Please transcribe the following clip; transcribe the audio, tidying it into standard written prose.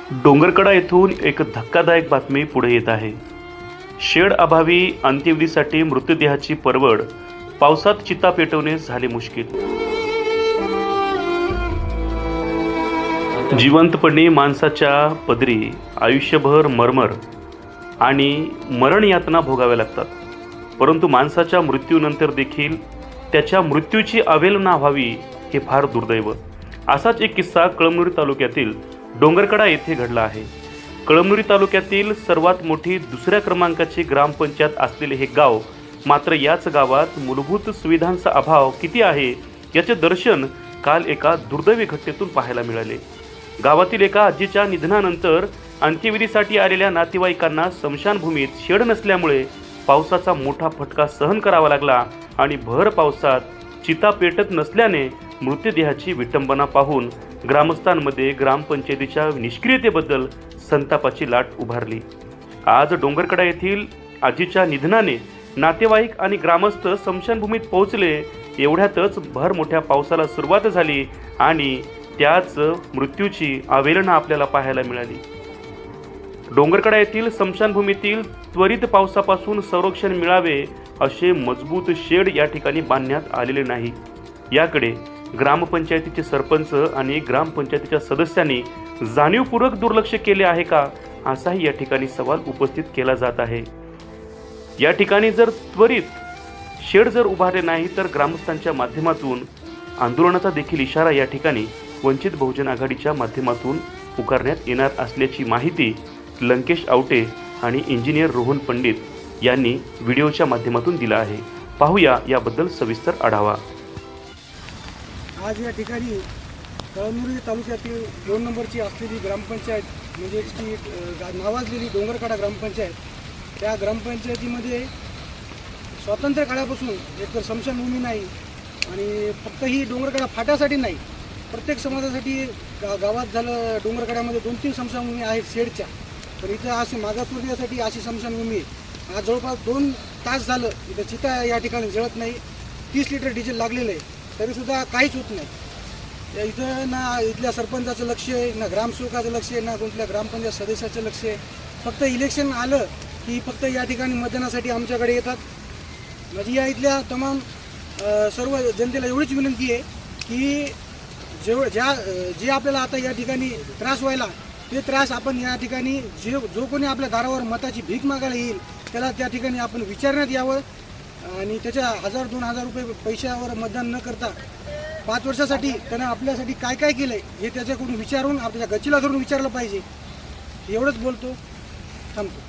डोंगरकडा येथून एक धक्कादायक बातमी पुढे येत आहे। शेड अभावी अंत्यविधीसाठी मृतदेहाची परवड, पावसात चिता पेटवणे झाले मुश्किल। जिवंतपणे माणसाच्या पदरी आयुष्यभर मरमर आणि मरण यातना भोगाव्या लागतात, परंतु माणसाच्या मृत्यूनंतर देखील त्याच्या मृत्यूची अवहेलना व्हावी हे फार दुर्दैव। असाच एक किस्सा कळमनुरी तालुक्यातील डोंगरकडा येथे घडला आहे। कळमनुरी तालुक्यातील सर्वात मोठी दुसऱ्या क्रमांकाची ग्रामपंचायत असलेले हे गाव, मात्र याच गावात मूलभूत सुविधांचा अभाव किती आहे याचे दर्शन काल एका दुर्दैवी घटनेतून पाहायला मिळाले। गावातील एका आजीच्या निधनानंतर अंत्यविधीसाठी आलेल्या नातेवाईकांना स्मशानभूमीत शेड नसल्यामुळे पावसाचा मोठा फटका सहन करावा लागला आणि भर पावसात चिता पेटत नसल्याने मृतदेहाची विटंबना पाहून ग्रामस्थांमध्ये ग्रामपंचायतीच्या निष्क्रियतेबद्दल संतापाची लाट उभारली। आज डोंगरकडा येथील आजीच्या निधनाने नातेवाईक आणि ग्रामस्थ स्मशानभूमीत पोहोचले। एवढ्यातच भर मोठ्या पावसाला सुरुवात झाली आणि त्याच मृत्यूची अवहेलना आपल्याला पाहायला मिळाली। डोंगरकडा येथील स्मशानभूमीतील त्वरित पावसापासून संरक्षण मिळावे असे मजबूत शेड या ठिकाणी बांधण्यात आलेले नाही। याकडे ग्रामपंचायतीचे सरपंच आणि ग्रामपंचायतीच्या सदस्यांनी जाणीवपूर्वक दुर्लक्ष केले आहे का, असाही या ठिकाणी सवाल उपस्थित केला जात आहे। या ठिकाणी जर त्वरित शेड जर उभारले नाही तर ग्रामस्थांच्या माध्यमातून आंदोलनाचा देखील इशारा या ठिकाणी वंचित बहुजन आघाडीच्या माध्यमातून पुकारण्यात येणार असल्याची माहिती लंकेश आवटे आणि इंजिनियर रोहन पंडित यांनी व्हिडिओच्या माध्यमातून दिला आहे। पाहूया याबद्दल सविस्तर आढावा। आज या ठिकाणी कळमनुरी तालुक्यातील 2 नंबरची असलेली ग्रामपंचायत म्हणजे की नावाजलेली डोंगरकडा ग्रामपंचायत, त्या ग्रामपंचायतीमध्ये स्वातंत्र्य काळापासून एकतर स्मशानभूमी नाही आणि फक्त ही डोंगरकडा फाट्यासाठी नाही, प्रत्येक समाजासाठी गावात झालं डोंगरकड्यामध्ये 2-3 स्मशानभूमी आहेत शेडच्या, तर इथं असे मागासवर्गीयासाठी अशी स्मशानभूमी आहे। आज जवळपास 2 तास झालं इथं चिता या ठिकाणी जळत नाही। 30 लिटर डिझेल लागलेलं आहे तरीसुद्धा काहीच होत नाही। इथं ना इथल्या सरपंचाचं लक्ष आहे, ना ग्रामसेवकाचं लक्ष आहे, ना कोणत्या ग्रामपंचायत सदस्याचं लक्ष आहे। फक्त इलेक्शन आलं की फक्त या ठिकाणी मतदानासाठी आमच्याकडे येतात। म्हणजे या इथल्या तमाम सर्व जनतेला एवढीच विनंती आहे की जे आपल्याला आता या ठिकाणी त्रास व्हायला ते त्रास आपण या ठिकाणी जो कोणी आपल्या दारावर मताची भीक मागायला येईल त्याला त्या ठिकाणी आपण विचारण्यात यावं आणि त्याच्या 1000-2000 रुपये पैशावर मतदान न करता 5 वर्षासाठी त्यानं आपल्यासाठी काय काय केलं आहे हे त्याच्याकडून विचारून आपल्या गच्चीला धरून विचारलं पाहिजे। एवढंच बोलतो, थांबतो।